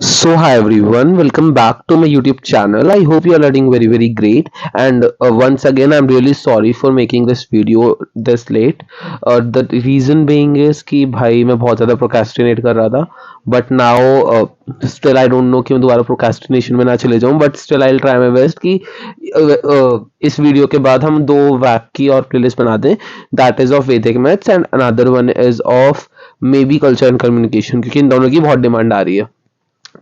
So hi everyone, welcome back to my YouTube channel. I hope you are doing very great. And once again, I'm really sorry for making this video this late. The reason being is कि भाई मैं बहुत ज़्यादा procrastinate कर रहा था. But now still I don't know कि मैं दोबारा procrastination में ना चले जाऊँ. But still I'll try my best कि इस वीडियो के बाद हम दो वैक की और प्लेलिस्ट बना दें. That is of Vedic Maths and another one is of maybe Culture and Communication, क्योंकि इन दोनों की बहुत डिमांड आ रही है.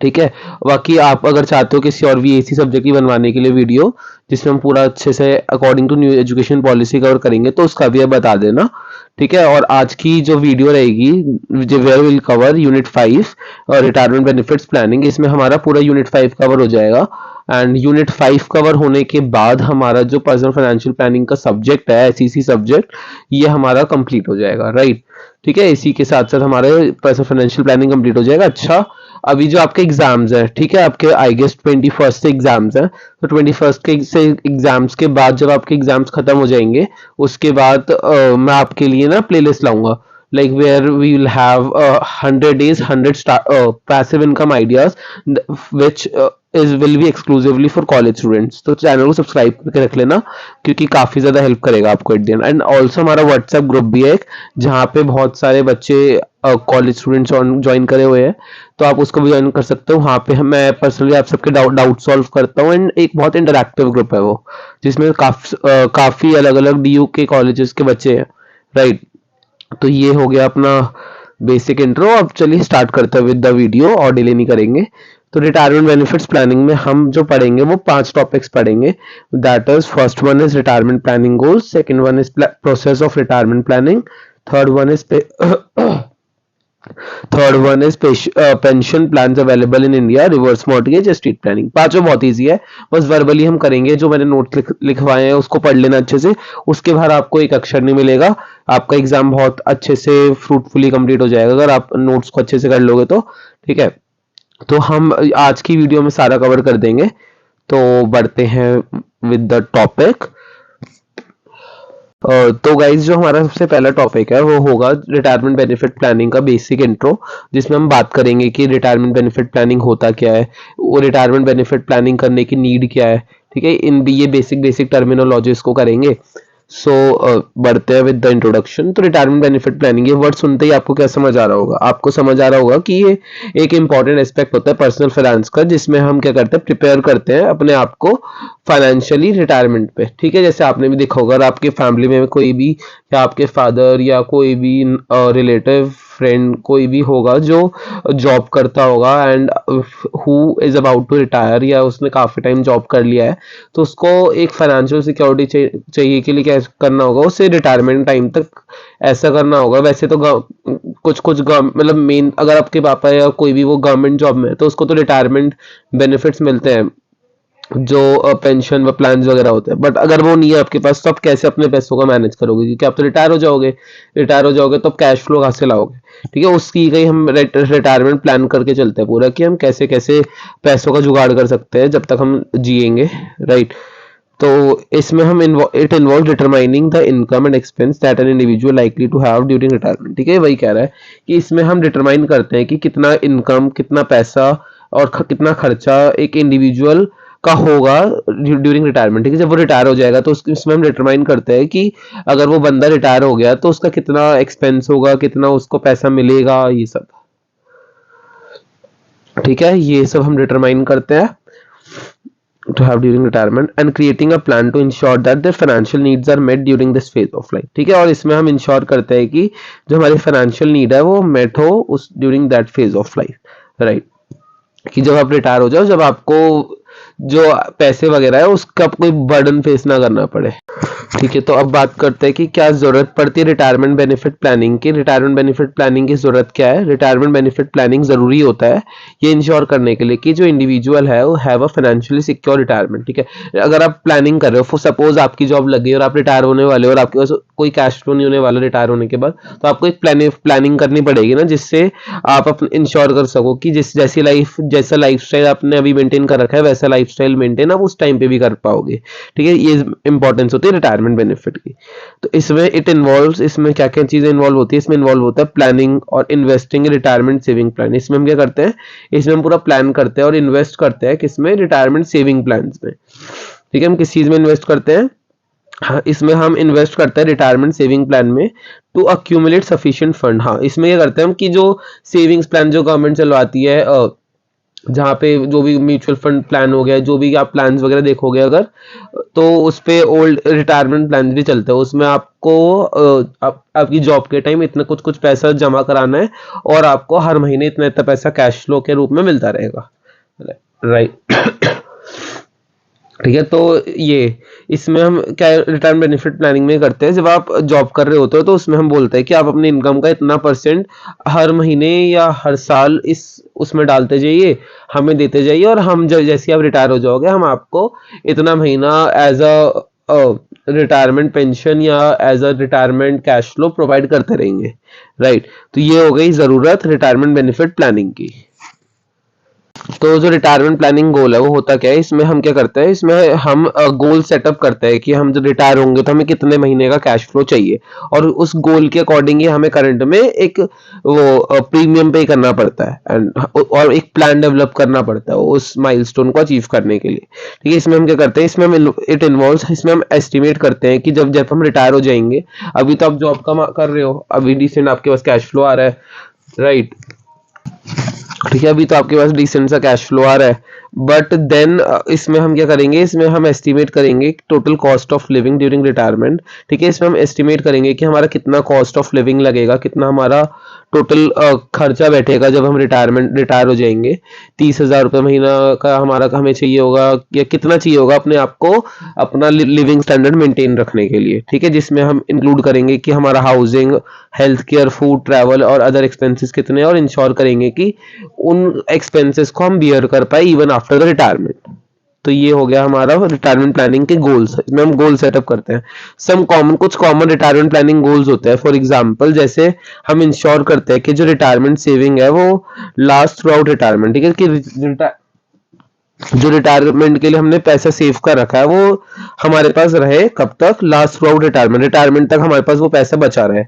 ठीक है. बाकी आप अगर चाहते हो किसी और भी ऐसी सब्जेक्ट की बनवाने के लिए वीडियो जिसमें हम पूरा अच्छे से according to new education policy cover करेंगे तो उसका भी बता देना. ठीक है. और आज की जो वीडियो रहेगी जो वेयर विल कवर यूनिट 5 और रिटायरमेंट बेनिफिट्स प्लानिंग, इसमें हमारा पूरा यूनिट 5 कवर हो जाएगा. एंड यूनिट 5 कवर होने के बाद हमारा जो पर्सनल फाइनेंशियल प्लानिंग का सब्जेक्ट है, एसईसी सब्जेक्ट, ये हमारा कंप्लीट हो जाएगा. राइट. ठीक है. इसी के साथ साथ हमारे पर्सनल फाइनेंशियल प्लानिंग कंप्लीट हो जाएगा. अच्छा, अभी जो आपके एग्जाम्स हैं, ठीक है, आपके आई गेस 21 से एग्जाम्स हैं, तो 21 के से एग्जाम्स के बाद जब आपके एग्जाम्स खत्म हो जाएंगे उसके बाद मैं आपके लिए ना प्लेलिस्ट लाऊंगा, like where we will have 100 days 100 passive income ideas which is will be exclusively for college students. तो चैनल को सब्सक्राइब करके रख लेना क्योंकि काफी ज्यादा हेल्प करेगा आपको at the end. And also हमारा व्हाट्सएप ग्रुप भी है एक, जहाँ पे बहुत सारे बच्चे कॉलेज स्टूडेंट्स ज्वाइन करे हुए हैं, तो आप उसको भी ज्वाइन कर सकते हो. वहाँ पे मैं पर्सनली आप सबके डाउट सॉल्व करता हूँ. एंड एक बहुत इंटरैक्टिव ग्रुप है वो, जिसमें काफी अलग अलग डीयू के कॉलेजेस के बच्चे हैं. राइट. तो ये हो गया अपना बेसिक इंट्रो. अब चलिए स्टार्ट करते हैं विद द वीडियो और डिले नहीं करेंगे. तो रिटायरमेंट बेनिफिट्स प्लानिंग में हम जो पढ़ेंगे वो 5 टॉपिक्स पढ़ेंगे. That is first one is retirement planning goals, second one is process of retirement planning, third one is pension plans available in India, reverse mortgage, estate planning. पांचों बहुत easy है, बस वर्बली हम करेंगे. जो मैंने नोट लिखवाए हैं उसको पढ़ लेना अच्छे से, उसके बाद आपको एक अक्षर नहीं मिलेगा. आपका एग्जाम बहुत अच्छे से फ्रूटफुली कंप्लीट हो जाएगा अगर आप नोट्स को अच्छे से कर लोगे तो. ठीक है. तो हम आज की वीडियो में सारा कवर कर देंगे. तो बढ़ते हैं विद द टॉपिक. तो गाइज जो हमारा सबसे पहला टॉपिक है वो होगा रिटायरमेंट बेनिफिट प्लानिंग का बेसिक इंट्रो, जिसमें हम बात करेंगे कि रिटायरमेंट बेनिफिट प्लानिंग होता क्या है, वो रिटायरमेंट बेनिफिट प्लानिंग करने की नीड क्या है. ठीक है. इन भी ये बेसिक टर्मिनोलॉजीज को करेंगे. सो बढ़ते हैं विद द इंट्रोडक्शन. तो रिटायरमेंट बेनिफिट प्लानिंग, ये वर्ड सुनते ही आपको क्या समझ आ रहा होगा? आपको समझ आ रहा होगा कि ये एक इंपॉर्टेंट एस्पेक्ट होता है पर्सनल फाइनेंस का, जिसमें हम क्या करते हैं, प्रिपेयर करते हैं अपने आप को फाइनेंशियली रिटायरमेंट पे. ठीक है. जैसे आपने भी देखा होगा, अगर आपके फैमिली में कोई भी या आपके फादर या कोई भी रिलेटिव फ्रेंड कोई भी होगा जो जॉब करता होगा and who is about to retire, या उसने काफी टाइम जॉब कर लिया है, तो उसको एक फाइनेंशियल सिक्योरिटी चाहिए के लिए क्या करना होगा, उसे रिटायरमेंट टाइम तक ऐसा करना होगा. वैसे तो कुछ कुछ मतलब मेन, अगर आपके पापा या कोई भी वो गवर्नमेंट जॉब में है तो उसको तो रिटायरमेंट बेनिफिट्स मिलते हैं जो पेंशन व प्लान वगैरह होते हैं. बट अगर वो नहीं है आपके पास तो आप कैसे अपने पैसों का मैनेज करोगे, क्योंकि आप तो रिटायर हो जाओगे तो कैश फ्लो कहाँ से लाओगे. ठीक है. उसकी कहीं हम रिटायरमेंट प्लान करके चलते हैं पूरा कि हम कैसे कैसे पैसों का जुगाड़ कर सकते हैं जब तक हम जिएंगे. राइट. तो इसमें हम it involve determining the income and expense that an individual likely to have during retirement. ठीक है. वही कह रहा है कि इसमें हम डिटरमाइन करते हैं कि कितना इनकम, कितना पैसा और कितना खर्चा एक इंडिविजुअल का होगा ड्यूरिंग रिटायरमेंट. ठीक है. जब वो रिटायर हो जाएगा तो इसमें हम डिटरमाइन करते हैं कि अगर वो बंदा रिटायर हो गया तो उसका कितना एक्सपेंस होगा, कितना उसको पैसा मिलेगा, ये सब. ठीक है. ये सब हम डिटरमाइन करते हैं to have during retirement and creating a plan to ensure that their financial needs are met during this phase of life. ठीक है. और इसमें हम इंश्योर करते हैं कि जो हमारी फाइनेंशियल नीड है वो मेट हो उस during that phase of life. Right. कि जब आप रिटायर हो जाओ, जब आपको जो पैसे वगैरह है उसका कोई बर्डन फेस ना करना पड़े. ठीक है. तो अब बात करते हैं कि क्या जरूरत पड़ती है रिटायरमेंट बेनिफिट प्लानिंग की. रिटायरमेंट बेनिफिट प्लानिंग की जरूरत क्या है? रिटायरमेंट बेनिफिट प्लानिंग जरूरी होता है ये इंश्योर करने के लिए कि जो इंडिविजुअल है वो have a financially secure retirement. ठीक है. अगर आप प्लानिंग कर रहे हो, सपोज आपकी जॉब लग गई और आप रिटायर होने वाले हो और आपके पास कोई कैश फ्लो नहीं होने वाला रिटायर होने के बाद, तो आपको एक प्लानिंग करनी पड़ेगी ना, जिससे आप इंश्योर कर सको कि जैसा लाइफ स्टाइल आपने अभी मेंटेन कर रखा है ऐसा लाइफस्टाइल मेंटेन आप उस टाइम पे भी कर पाओगे। ठीक है, ये इंपॉर्टेंस होती है रिटायरमेंट बेनिफिट की। तो इसमें इसमें क्या क्या चीजें इन्वॉल्व होती है, इसमें इन्वॉल्व होता है प्लानिंग और इन्वेस्टिंग रिटायरमेंट सेविंग प्लान। इसमें हम क्या करते हैं, इसमें हम पूरा प्लान करते हैं और इन्वेस्ट करते हैं किसमें, रिटायरमेंट सेविंग प्लान में। ठीक है, हम किस चीज में इन्वेस्ट करते हैं, हाँ, इसमें हम इन्वेस्ट करते हैं रिटायरमेंट सेविंग प्लान में टू अक्यूमुलेट सफिशिएंट फंड। हाँ, इसमें ये करते हैं हम कि जो सेविंग्स प्लान जो गवर्नमेंट चलवाती है, जहाँ पे जो भी म्यूचुअल फंड प्लान हो गया, जो भी आप प्लान्स वगैरह देखोगे अगर, तो उस पे ओल्ड रिटायरमेंट प्लान भी चलते हैं। उसमें आपको आपकी जॉब के टाइम इतना कुछ कुछ पैसा जमा कराना है और आपको हर महीने इतना इतना पैसा कैश फ्लो के रूप में मिलता रहेगा। राइट। ठीक है, तो ये इसमें हम क्या रिटर्न बेनिफिट प्लानिंग में करते हैं, जब आप जॉब कर रहे होते हो तो उसमें हम बोलते हैं कि आप अपनी इनकम का इतना परसेंट हर महीने या हर साल इस उसमें डालते जाइए, हमें देते जाइए, और हम जब जैसे आप रिटायर हो जाओगे हम आपको इतना महीना एज अ रिटायरमेंट पेंशन या as a retirement cash flow provide करते रहेंगे। राइट, तो ये हो गई जरूरत रिटायरमेंट बेनिफिट प्लानिंग की। तो जो रिटायरमेंट प्लानिंग गोल है वो होता क्या है, इसमें हम क्या करते हैं, इसमें हम गोल सेटअप करते हैं कि हम जब रिटायर होंगे तो हमें कितने महीने का कैश फ्लो चाहिए, और उस गोल के अकॉर्डिंग ही हमें करंट में एक वो प्रीमियम पे करना पड़ता है एंड और एक प्लान डेवलप करना पड़ता है उस माइलस्टोन को अचीव करने के लिए। ठीक है, इसमें हम क्या करते हैं, इसमें हम इट इन्वॉल्व्स, इसमें हम एस्टिमेट करते हैं कि जब जब हम रिटायर हो जाएंगे, अभी तो आप जॉब कर रहे हो, अभी डिसेंट आपके पास कैश फ्लो आ रहा है। राइट, ठीक है, अभी तो आपके पास डिसेंट सा कैश फ्लो आ रहा है, बट देन इसमें हम क्या करेंगे, इसमें हम एस्टिमेट करेंगे total cost of living during retirement. ठीक है, इसमें हम एस्टिमेट करेंगे कि हमारा कितना कॉस्ट ऑफ लिविंग लगेगा, कितना हमारा टोटल खर्चा बैठेगा जब हम रिटायर हो जाएंगे। 30,000 रुपये महीना का हमारा हमें चाहिए होगा, या कितना चाहिए होगा अपने आप को अपना लिविंग स्टैंडर्ड मेंटेन रखने के लिए। ठीक है, जिसमें हम इंक्लूड करेंगे कि हमारा housing, health care, food, travel और अदर एक्सपेंसेस कितने, और इंश्योर करेंगे कि उन एक्सपेंसेस को हम बियर कर पाए इवन आफ्टर द रिटायरमेंट। तो ये हो गया हमारा रिटायरमेंट प्लानिंग के गोल्स, इसमें हम गोल सेटअप करते हैं। कुछ कॉमन रिटायरमेंट प्लानिंग गोल्स होते हैं। फॉर एग्जांपल, जैसे हम इंश्योर करते हैं कि जो रिटायरमेंट सेविंग है वो लास्ट थ्रू आउट रिटायरमेंट। ठीक है, कि जो रिटायरमेंट के लिए हमने पैसा सेव कर रखा है वो हमारे पास रहे कब तक, लास्ट थ्रू आउट रिटायरमेंट तक हमारे पास वो पैसा बचा रहे।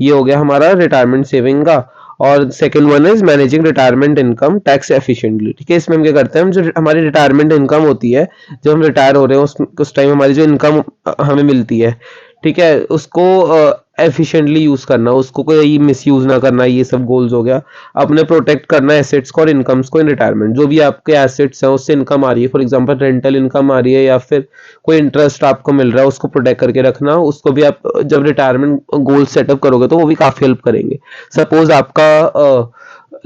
ये हो गया हमारा रिटायरमेंट सेविंग का। और second one is managing retirement income tax efficiently. ठीक है, इसमें हम क्या करते हैं, हम जो हमारी रिटायरमेंट इनकम होती है, जब हम रिटायर हो रहे हैं उस टाइम हमारी जो इनकम हमें मिलती है, ठीक है, उसको एफिशिएंटली यूज करना, उसको कोई मिस यूज ना करना, ये सब गोल्स हो गया। अपने प्रोटेक्ट करना एसेट्स को और इनकम्स को इन रिटायरमेंट। जो भी आपके एसेट्स हैं उससे इनकम आ रही है, फॉर एग्जांपल रेंटल इनकम आ रही है या फिर कोई इंटरेस्ट आपको मिल रहा है, उसको प्रोटेक्ट करके रखना। उसको भी आप जब रिटायरमेंट गोल सेटअप करोगे तो वो भी काफी हेल्प करेंगे। सपोज आपका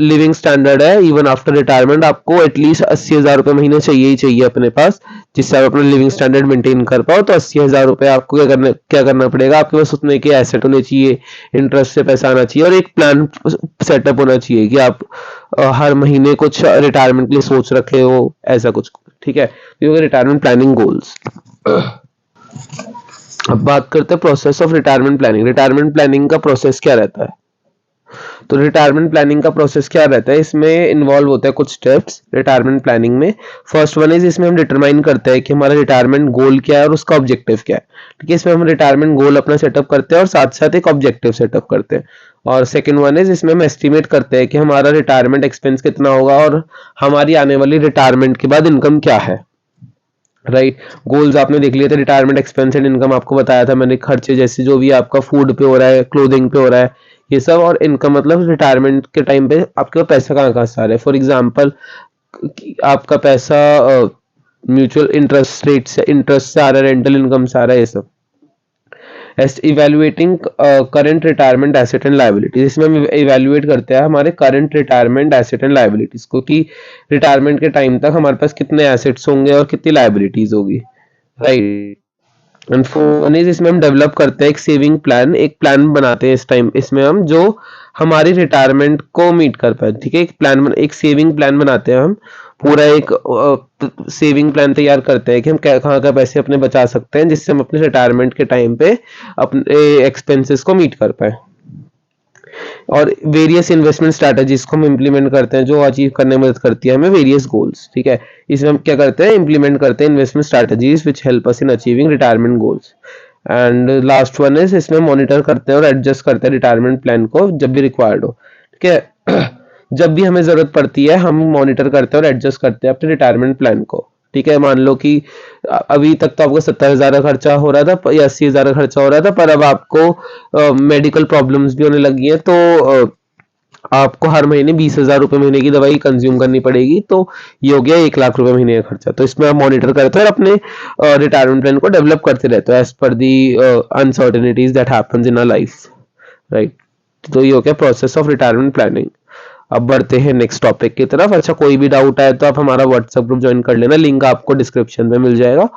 लिविंग स्टैंडर्ड है, इवन आफ्टर रिटायरमेंट आपको एटलीस्ट 80,000 रुपये महीने चाहिए ही चाहिए अपने पास, जिससे आप अपना लिविंग स्टैंडर्ड मेंटेन कर पाओ। तो 80,000 रुपये आपको क्या करना पड़ेगा, आपके पास उतने के एसेट होने चाहिए, इंटरेस्ट से पैसा आना चाहिए, और एक प्लान सेटअप होना चाहिए कि आप हर महीने कुछ रिटायरमेंट के लिए सोच रखे हो, ऐसा कुछ। ठीक है, ये रिटायरमेंट प्लानिंग गोल्स। अब बात करते हैं process of retirement planning. Retirement planning का प्रोसेस क्या रहता है, तो रिटायरमेंट प्लानिंग का प्रोसेस क्या रहता है, इसमें इन्वॉल्व होता है कुछ स्टेप्स रिटायरमेंट प्लानिंग में। फर्स्ट वन इज, इसमें हम डिटरमाइन करते हैं कि हमारा रिटायरमेंट गोल क्या है और उसका ऑब्जेक्टिव क्या है। ठीक है, इसमें हम रिटायरमेंट गोल अपना सेटअप करते हैं और साथ साथ एक ऑब्जेक्टिव सेटअप करते हैं। और सेकंड वन इज, इसमें हम एस्टिमेट करते हैं कि हमारा रिटायरमेंट एक्सपेंस कितना होगा और हमारी आने वाली रिटायरमेंट के बाद इनकम क्या है। राइट, गोल्स आपने देख लिए थे, रिटायरमेंट एक्सपेंस एंड इनकम आपको बताया था मैंने, खर्चे जैसे जो भी आपका फूड पे हो रहा है, क्लोथिंग पे हो रहा है, ये सब। और इनकम मतलब रिटायरमेंट के टाइम पे आपके पास पैसा कहाँ कहाँ से आ रहा है। फॉर एग्जांपल, आपका पैसा म्यूचुअल इंटरेस्ट से आ रहा है, रेंटल इनकम से आ रहा है, ये सब। Evaluating current retirement asset and liabilities, इसमें हम इवेल्युएट करते हैं हमारे current retirement asset and liabilities को, कि रिटायरमेंट के टाइम तक हमारे पास कितने एसेट्स होंगे और कितनी लायबिलिटीज होगी। राइट, एंड फोर इज, इसमें हम डेवलप करते हैं एक सेविंग प्लान, एक प्लान बनाते हैं इस टाइम, इसमें हम जो हमारी रिटायरमेंट को मीट कर पाए। ठीक है, एक सेविंग प्लान बनाते हैं हम, पूरा एक सेविंग प्लान तैयार करते हैं कि हम कहाँ का पैसे अपने बचा सकते हैं, जिससे हम अपने रिटायरमेंट के टाइम पे अपने एक्सपेंसेस को मीट कर पाए। और वेरियस इन्वेस्टमेंट स्ट्रैटेजीज को हम इम्प्लीमेंट करते हैं जो अचीव करने में मदद करती है हमें वेरियस गोल्स। ठीक है, इसमें हम क्या करते हैं, इम्प्लीमेंट करते हैं investment strategies which help us in achieving retirement goals. And last one is, इसमें मॉनिटर करते हैं और एडजस्ट करते हैं रिटायरमेंट प्लान को जब भी रिक्वायर्ड हो। ठीक है जब भी हमें जरूरत पड़ती है हम मॉनिटर करते हैं और एडजस्ट करते हैं अपने रिटायरमेंट प्लान को। ठीक है, मान लो कि अभी तक तो आपको 70,000 का खर्चा हो रहा था या 80,000 का खर्चा हो रहा था, पर अब आपको मेडिकल प्रॉब्लम्स भी होने लगी हैं, तो आपको हर महीने 20,000 रुपए महीने की दवाई कंज्यूम करनी पड़ेगी, तो ये हो गया 1 लाख रुपए महीने का खर्चा। तो इसमें आप मॉनिटर करते हैं और अपने रिटायरमेंट प्लान को डेवलप करते रहते हो as per the uncertainties that happens in our life, right. तो ये हो गया प्रोसेस ऑफ रिटायरमेंट प्लानिंग। अब बढ़ते हैं नेक्स्ट टॉपिक की तरफ। अच्छा, कोई भी डाउट आए तो आप हमारा व्हाट्सएप ग्रुप ज्वाइन कर लेना, लिंक आपको डिस्क्रिप्शन में मिल जाएगा।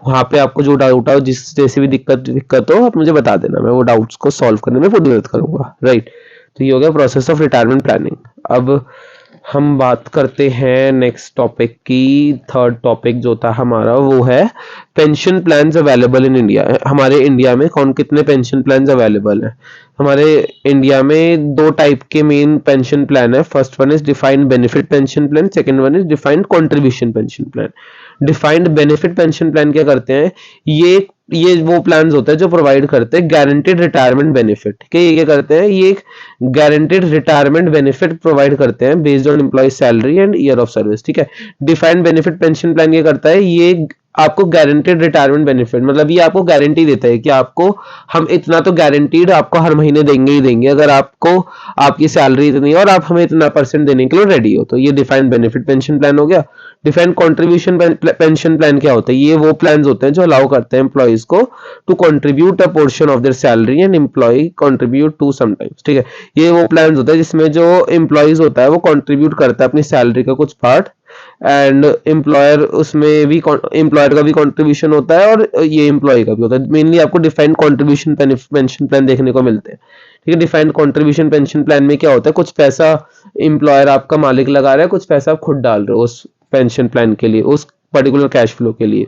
वहां पे आपको जो डाउट हो, जिस जैसी भी दिक्कत हो, आप मुझे बता देना, मैं वो डाउट्स को सॉल्व करने में पूरी मदद करूंगा, राइट। तो ये हो गया प्रोसेस ऑफ रिटायरमेंट प्लानिंग। अब हम बात करते हैं नेक्स्ट टॉपिक की। थर्ड टॉपिक जो था हमारा वो है pension plans available in India. हमारे इंडिया में कौन कितने पेंशन प्लान्स अवेलेबल हैं? हमारे इंडिया में दो टाइप के मेन पेंशन प्लान है। First one is defined benefit pension plan, second one is defined contribution pension plan. Defined benefit pension plan क्या करते हैं, ये वो प्लान्स होते हैं जो प्रोवाइड करते हैं गारंटेड रिटायरमेंट बेनिफिट। ठीक है, ये क्या करते हैं, ये एक गारंटेड रिटायरमेंट बेनिफिट प्रोवाइड करते हैं based on employ salary and year of service. ठीक है, डिफाइंड बेनिफिट पेंशन प्लान ये करता है, ये आपको गारंटेड रिटायरमेंट बेनिफिट, मतलब ये आपको गारंटी देता है कि आपको हम इतना तो गारंटीड आपको हर महीने देंगे ही देंगे, अगर आपको आपकी सैलरी इतनी है और आप हमें इतना परसेंट देने के लिए रेडी हो। तो ये डिफाइंड बेनिफिट पेंशन प्लान हो गया। डिफाइंड कंट्रीब्यूशन पेंशन प्लान क्या होता है, ये वो प्लान होते हैं जो अलाउ करते हैं एम्प्लॉइज को to contribute a portion of their salary and employ contribute to sometimes. ठीक है, ये वो प्लान होता है जिसमें जो एम्प्लॉइज होता है वो कंट्रीब्यूट करता है अपनी सैलरी का कुछ पार्ट, एंड एम्प्लॉयर उसमें भी एम्प्लॉयर का भी कंट्रीब्यूशन होता है और ये एम्प्लॉय का भी होता है। मेनली आपको डिफाइंड कंट्रीब्यूशन पेंशन प्लान देखने को मिलते हैं। ठीक है, डिफाइंड कंट्रीब्यूशन पेंशन प्लान में क्या होता है, कुछ पैसा एम्प्लॉयर आपका मालिक लगा रहा है, कुछ पैसा आप खुद डाल रहे हो उस पेंशन प्लान के लिए, उस पर्टिकुलर कैश फ्लो के लिए।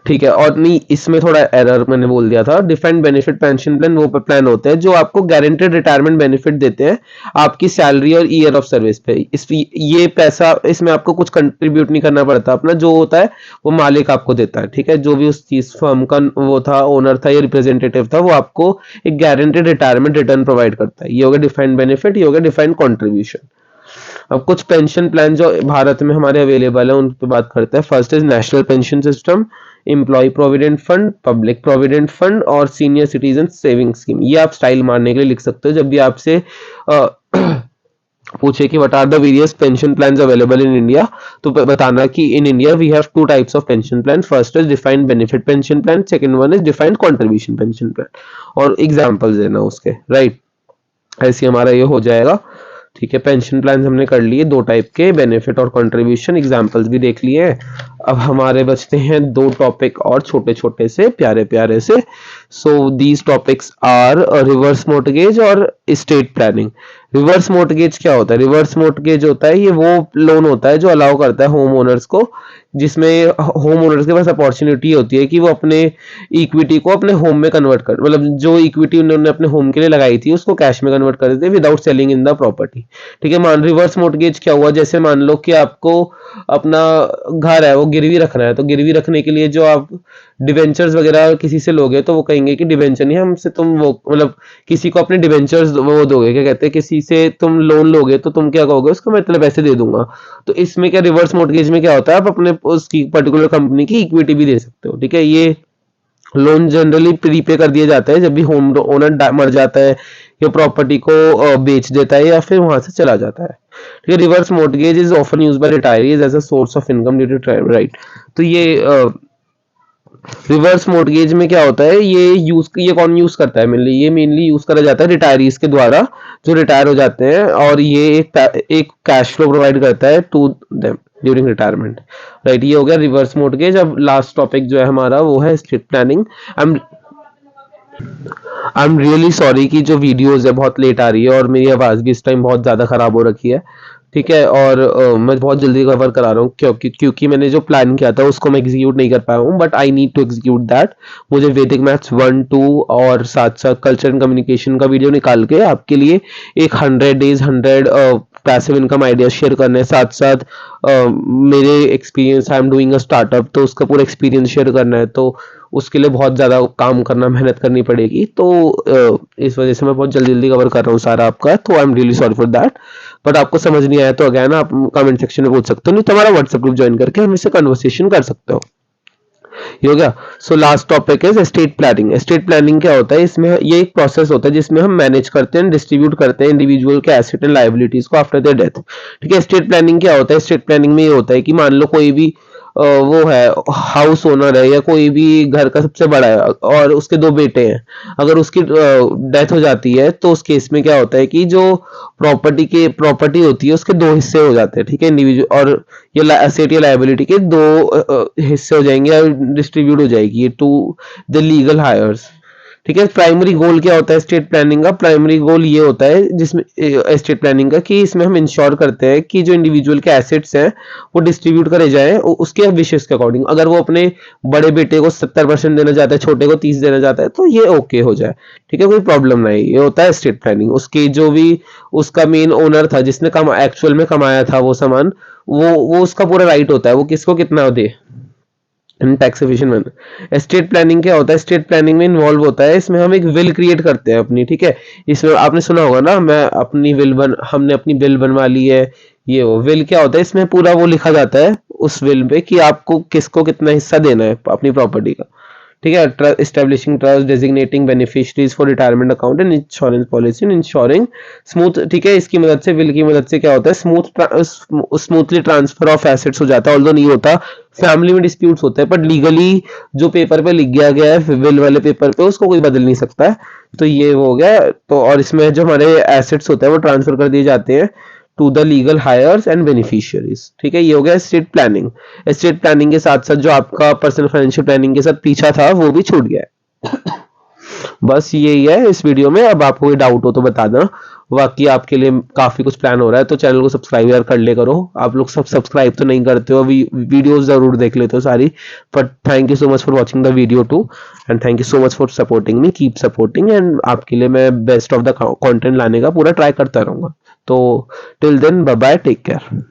ठीक है, और नहीं, इसमें थोड़ा एरर मैंने बोल दिया था। डिफाइंड बेनिफिट पेंशन प्लान वो प्लान होते हैं जो आपको गारंटेड रिटायरमेंट बेनिफिट देते हैं आपकी सैलरी और ईयर ऑफ सर्विस पे। ये पैसा, इसमें आपको कुछ कंट्रीब्यूट नहीं करना पड़ता, अपना जो होता है वो मालिक आपको देता है। ठीक है, जो भी उस चीज फर्म का वो था, ओनर था या रिप्रेजेंटेटिव था, वो आपको एक गारंटेड रिटायरमेंट रिटर्न प्रोवाइड करता है। ये हो गया डिफाइंड बेनिफिट, ये हो गया डिफाइंड कॉन्ट्रीब्यूशन। अब कुछ पेंशन प्लान जो भारत में हमारे अवेलेबल है उन पर बात करते हैं। First is national pension system, employ provident fund, public provident fund और सीनियर सिटीजन सेविंग स्कीम। ये आप स्टाइल मारने के लिए लिख सकते हो जब भी आपसे पूछे कि what are the various pension plans available in India, तो बताना कि in India we have two types of pension plan. First is defined benefit pension plan, second one is defined contribution pension plan, और examples देना उसके, right. ऐसे हमारा ये हो जाएगा। ठीक है, पेंशन प्लान हमने कर लिए दो टाइप के, बेनिफिट और कंट्रीब्यूशन, एग्जांपल्स भी देख लिए। अब हमारे बचते हैं दो टॉपिक और छोटे छोटे से प्यारे प्यारे से। So these topics are reverse mortgage और एस्टेट प्लानिंग। रिवर्स मोर्टगेज क्या होता है? रिवर्स मोर्टगेज होता है, ये वो लोन होता है जो अलाउ करता है होम ओनर्स को, जिसमें होम ओनर्स के पास अपॉर्चुनिटी होती है कि वो अपने इक्विटी को अपने होम में कन्वर्ट कर, मतलब जो इक्विटी उन्होंने अपने होम के लिए लगाई थी उसको कैश में कन्वर्ट कर देते हैं without selling in the property. ठीक है, मान रिवर्स मोर्टगेज क्या हुआ, जैसे मान लो कि आपको अपना घर है वो गिरवी रखना है, तो गिरवी रखने के लिए जो आप डिवेंचर्स वगैरह किसी से लोगे तो वो कहेंगे कि डिवेंचर नहीं, हमसे तुम वो, मतलब किसी को अपने डिवेंचर्स वो दोगे, क्या कहते हैं, किसी से तुम लोन लोगे तो तुम क्या कहोगे, उसको मैं इतने पैसे दे दूंगा। तो इसमें क्या, रिवर्स मोर्टगेज में क्या होता है, आप अपने उसकी पर्टिकुलर कंपनी की इक्विटी भी दे सकते हो। ठीक है, ये लोन जनरली प्रीपे कर दिया जाता है जब भी होम ओनर मर जाता है या प्रॉपर्टी को बेच देता है या फिर वहां से चला जाता है। ठीक है, reverse mortgage is often used by retirees as a source of income due to right. तो ये रिवर्स मोर्टगेज में क्या होता है, ये कौन यूज करता है मेनली, ये मेनली यूज करा जाता है रिटायरीज के द्वारा जो रिटायर हो जाते हैं, और ये एक कैश फ्लो प्रोवाइड करता है to them during retirement, right. ये हो गया रिवर्स मोर्टगेज। अब लास्ट टॉपिक जो है हमारा वो है estate planning. I am really sorry कि जो वीडियोस है बहुत लेट आ रही है और मेरी आवाज भी इस टाइम बहुत ज्यादा खराब हो रखी है, ठीक है। और मैं बहुत जल्दी कवर करा रहा हूँ क्योंकि मैंने जो प्लान किया था उसको मैं एग्जीक्यूट नहीं कर पाया हूँ, but I need to execute that. मुझे वैदिक मैथ्स 1 2 और साथ साथ कल्चर एंड कम्युनिकेशन का वीडियो निकाल के आपके लिए एक 100 days 100 passive income idea share करने हैं। साथ साथ मेरे experience, I am doing a startup, तो उसका पूरा एक्सपीरियंस शेयर करना है, तो उसके लिए बहुत ज़्यादा काम करना, मेहनत करनी पड़ेगी। तो इस वजह से मैं बहुत जल्दी जल्दी कवर कर रहा हूँ सारा आपका, तो आई am really sorry for that. But आपको समझ नहीं आया तो अगेन आप कमेंट सेक्शन में पूछ सकते हो, नहीं तो हमारा व्हाट्सएप ग्रुप ज्वाइन करके हम इससे कन्वर्सेशन कर सकते हो। ये हो गया। सो लास्ट टॉपिक है एस्टेट प्लानिंग। एस्टेट प्लानिंग क्या होता है? इसमें ये एक प्रोसेस होता है जिसमें हम मैनेज करते हैं, डिस्ट्रीब्यूट करते हैं इंडिविजुअल के एसेट एंड लायबिलिटीज को आफ्टर देयर डेथ। ठीक है। एस्टेट प्लानिंग क्या होता है? एस्टेट प्लानिंग में ये होता है कि मान लो कोई भी वो है, हाउस ओनर है या कोई भी घर का सबसे बड़ा है और उसके 2 बेटे हैं। अगर उसकी डेथ हो जाती है तो उस केस में क्या होता है कि जो प्रॉपर्टी होती है उसके 2 हिस्से हो जाते हैं। ठीक है। इंडिविजुअल और ये एसेट या लायबिलिटी के 2 हिस्से हो जाएंगे और डिस्ट्रीब्यूट हो जाएगी टू द लीगल हायर्स। ठीक है। प्राइमरी गोल क्या होता है स्टेट प्लानिंग का? प्राइमरी गोल ये होता है जिसमें स्टेट प्लानिंग का कि इसमें हम इंश्योर करते हैं कि जो इंडिविजुअल के एसेट्स हैं वो डिस्ट्रीब्यूट करे जाएं उसके विशेष के अकॉर्डिंग। अगर वो अपने बड़े बेटे को 70% देना चाहता है, छोटे को 30 देना चाहता है, तो ये ओके हो जाए। ठीक है। कोई प्रॉब्लम नहीं। ये होता है स्टेट प्लानिंग। उसकी जो भी उसका मेन ओनर था जिसने एक्चुअल में कमाया था वो सामान, वो उसका पूरा राइट होता है वो किसको कितना दे in tax efficient manner. Estate planning क्या होता है? एस्टेट प्लानिंग में इन्वॉल्व होता है, इसमें हम एक विल क्रिएट करते हैं अपनी। ठीक है। इसमें आपने सुना होगा ना, हमने अपनी विल बनवा ली है। ये वो विल क्या होता है? इसमें पूरा वो लिखा जाता है उस विल पे कि आपको किसको कितना हिस्सा देना है अपनी प्रॉपर्टी का। ठीक है। Establishing trust, designating beneficiaries for retirement account and insurance policy and insuring smooth. ठीक है। इसकी मदद से, विल की मदद से क्या होता है? स्मूथली ट्रांसफर ऑफ एसेट्स हो जाता है। ऑल्दो नहीं होता, फैमिली में डिस्प्यूट्स होते हैं, बट लीगली जो पेपर पे लिख गया है विल वाले पेपर पे उसको कोई बदल नहीं सकता है। तो ये वो हो गया। तो और इसमें जो हमारे एसेट्स होते हैं वो ट्रांसफर कर दिए जाते हैं to the legal heirs and beneficiaries. ठीक है। ये हो गया स्टेट प्लानिंग। स्टेट प्लानिंग के साथ साथ जो आपका पर्सनल फाइनेंशियल प्लानिंग के साथ पीछा था वो भी छूट गया है। बस यही है इस वीडियो में। अब आपको कोई डाउट हो तो बता देना। बाकी आपके लिए काफी कुछ प्लान हो रहा है, तो चैनल को सब्सक्राइब यार कर ले करो। आप लोग सब सब्सक्राइब तो नहीं करते हो, अभी वीडियोस जरूर देख लेते हो सारी। But thank you so much for watching the video too, and thank you so much for supporting me. Keep supporting, and आपके लिए मैं बेस्ट ऑफ द कंटेंट लाने का पूरा ट्राई करता रहूंगा। तो till then, bye bye, take care.